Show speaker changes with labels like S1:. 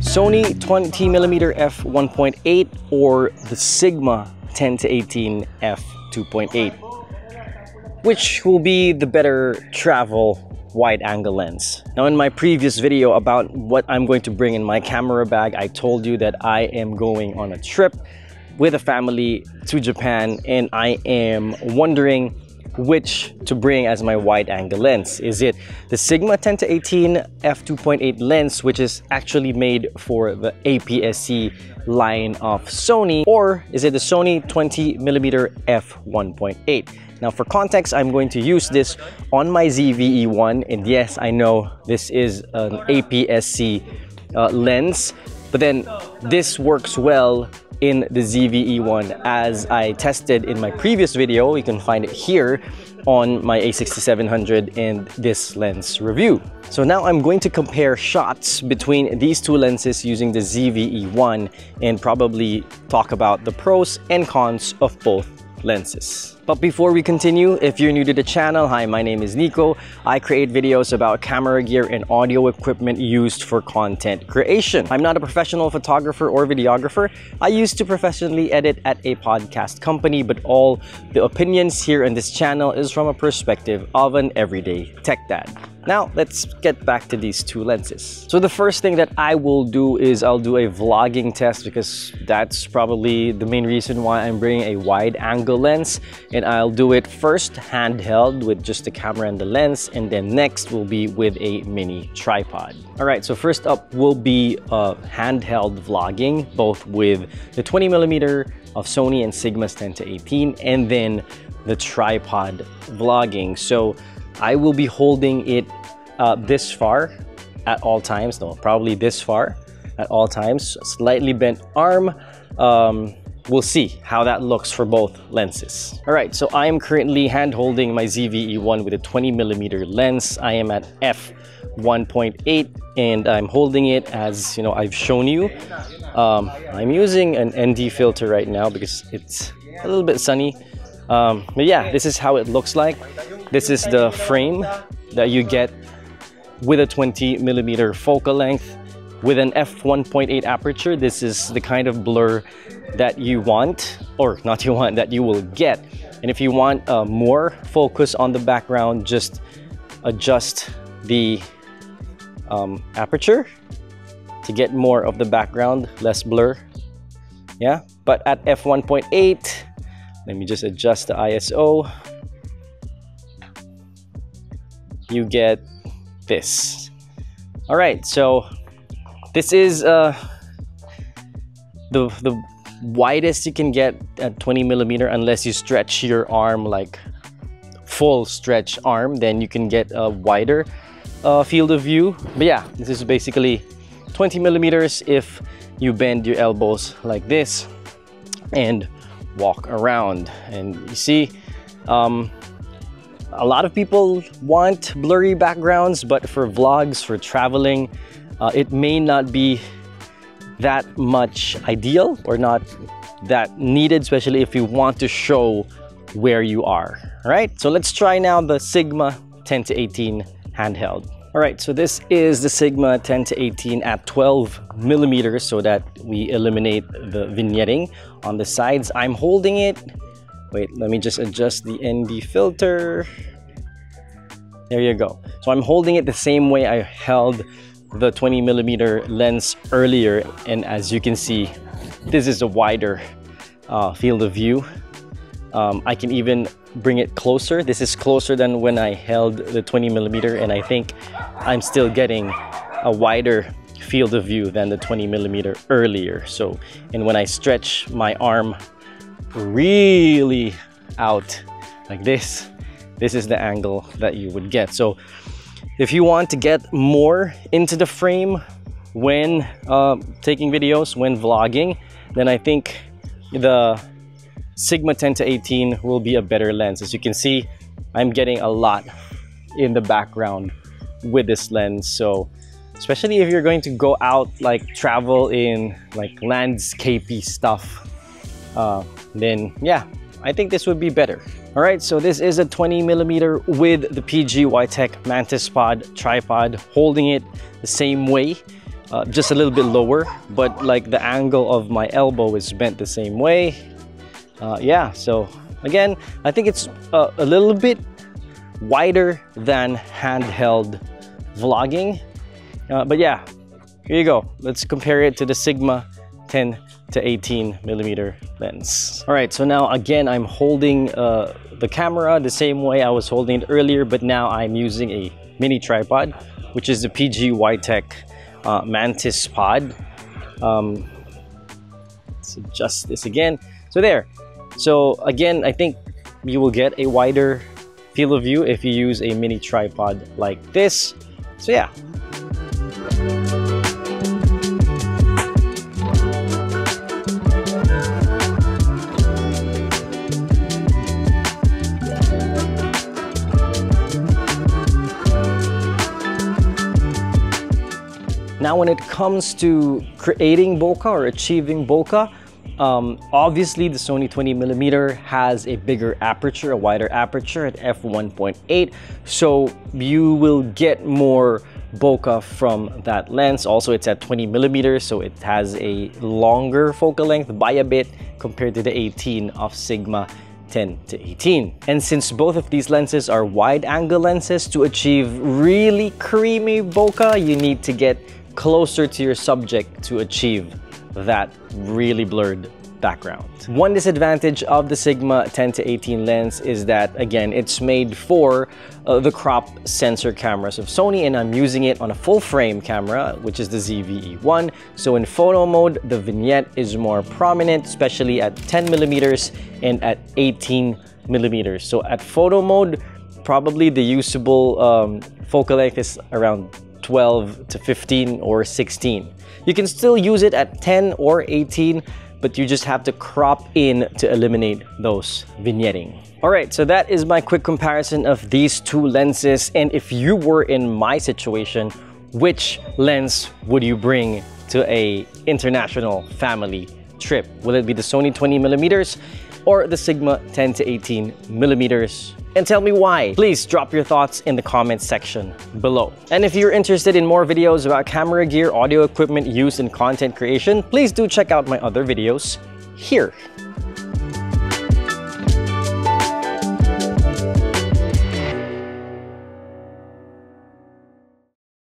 S1: Sony 20mm f1.8 or the Sigma 10-18 f2.8. Which will be the better travel wide-angle lens? Now, in my previous video about what I'm going to bring in my camera bag, I told you that I am going on a trip with a family to Japan, and I am wondering which to bring as my wide-angle lens. Is it the Sigma 10-18 f2.8 lens, which is actually made for the APS-C line of Sony, or is it the Sony 20mm f1.8? Now, for context, I'm going to use this on my ZVE1, and yes, I know this is an APS-C lens, but then this works well in the ZVE1 as I tested in my previous video. You can find it here on my A6700 and this lens review. So now I'm going to compare shots between these two lenses using the ZVE1 and probably talk about the pros and cons of both lenses. But before we continue, if you're new to the channel, hi, my name is Nico. I create videos about camera gear and audio equipment used for content creation. I'm not a professional photographer or videographer. I used to professionally edit at a podcast company, but all the opinions here in this channel is from a perspective of an everyday tech dad. Now, let's get back to these two lenses. So the first thing that I will do is I'll do a vlogging test, because that's probably the main reason why I'm bringing a wide-angle lens. And I'll do it first handheld with just the camera and the lens, and then next will be with a mini tripod. All right, so first up will be handheld vlogging, both with the 20mm of Sony and Sigma's 10-18, and then the tripod vlogging. So I will be holding it this far at all times. No, probably this far at all times. Slightly bent arm. We'll see how that looks for both lenses. All right, so I am currently hand holding my ZVE1 with a 20mm lens. I am at f1.8 and I'm holding it as, you know, I've shown you. I'm using an ND filter right now because it's a little bit sunny. But yeah, this is how it looks like. This is the frame that you get with a 20mm focal length with an f1.8 aperture. This is the kind of blur that you want, or not you want, that you will get. And if you want more focus on the background, just adjust the aperture to get more of the background, less blur. Yeah, but at f1.8, let me just adjust the ISO. You get this. All right, so this is the widest you can get at 20mm, unless you stretch your arm, like full stretch arm, then you can get a wider field of view. But yeah, this is basically 20mm if you bend your elbows like this and walk around. And you see, a lot of people want blurry backgrounds, but for vlogs, for traveling, it may not be that much ideal or not that needed, especially if you want to show where you are. All right, so let's try now the Sigma 10-18 handheld. All right, so this is the Sigma 10-18 at 12mm, so that we eliminate the vignetting on the sides. I'm holding it. Wait, let me just adjust the ND filter. There you go. So I'm holding it the same way I held the 20mm lens earlier, and as you can see, this is a wider field of view. I can even bring it closer. This is closer than when I held the 20mm, and I think I'm still getting a wider field of view than the 20mm earlier. So, and when I stretch my arm really out like this, this is the angle that you would get. So if you want to get more into the frame when taking videos, when vlogging, then I think the Sigma 10-18 will be a better lens. As you can see, I'm getting a lot in the background with this lens. So especially if you're going to go out, like travel in like landscapey stuff, then yeah, I think this would be better. All right, so this is a 20mm with the PG Tech Mantis Pod tripod, holding it the same way just a little bit lower, but like the angle of my elbow is bent the same way. Yeah, so again, I think it's a little bit wider than handheld vlogging. But yeah, here you go. Let's compare it to the Sigma 10 to 18 millimeter lens. All right, so now again, I'm holding the camera the same way I was holding it earlier, but now I'm using a mini tripod, which is the PG Tech Mantis Pod. Let's adjust this again. So there. So again, I think you will get a wider field of view if you use a mini tripod like this. So yeah. Now, when it comes to creating bokeh or achieving bokeh, obviously the Sony 20mm has a bigger aperture, a wider aperture at f1.8, so you will get more bokeh from that lens. Also, it's at 20mm, so it has a longer focal length by a bit compared to the 18 of Sigma 10 to 18. And since both of these lenses are wide angle lenses, to achieve really creamy bokeh, you need to get closer to your subject to achieve that really blurred background. One disadvantage of the Sigma 10 to 18 lens is that, again, it's made for the crop sensor cameras of Sony, and I'm using it on a full frame camera, which is the ZV-E1. So in photo mode, the vignette is more prominent, especially at 10mm and at 18mm. So at photo mode, probably the usable focal length is around 12 to 15 or 16. You can still use it at 10 or 18, but you just have to crop in to eliminate those vignetting. All right, so that is my quick comparison of these two lenses. And if you were in my situation, which lens would you bring to a international family trip? Will it be the Sony 20mm or the Sigma 10 to 18mm? And tell me why. Please drop your thoughts in the comments section below. And if you're interested in more videos about camera gear, audio equipment use in content creation, please do check out my other videos here.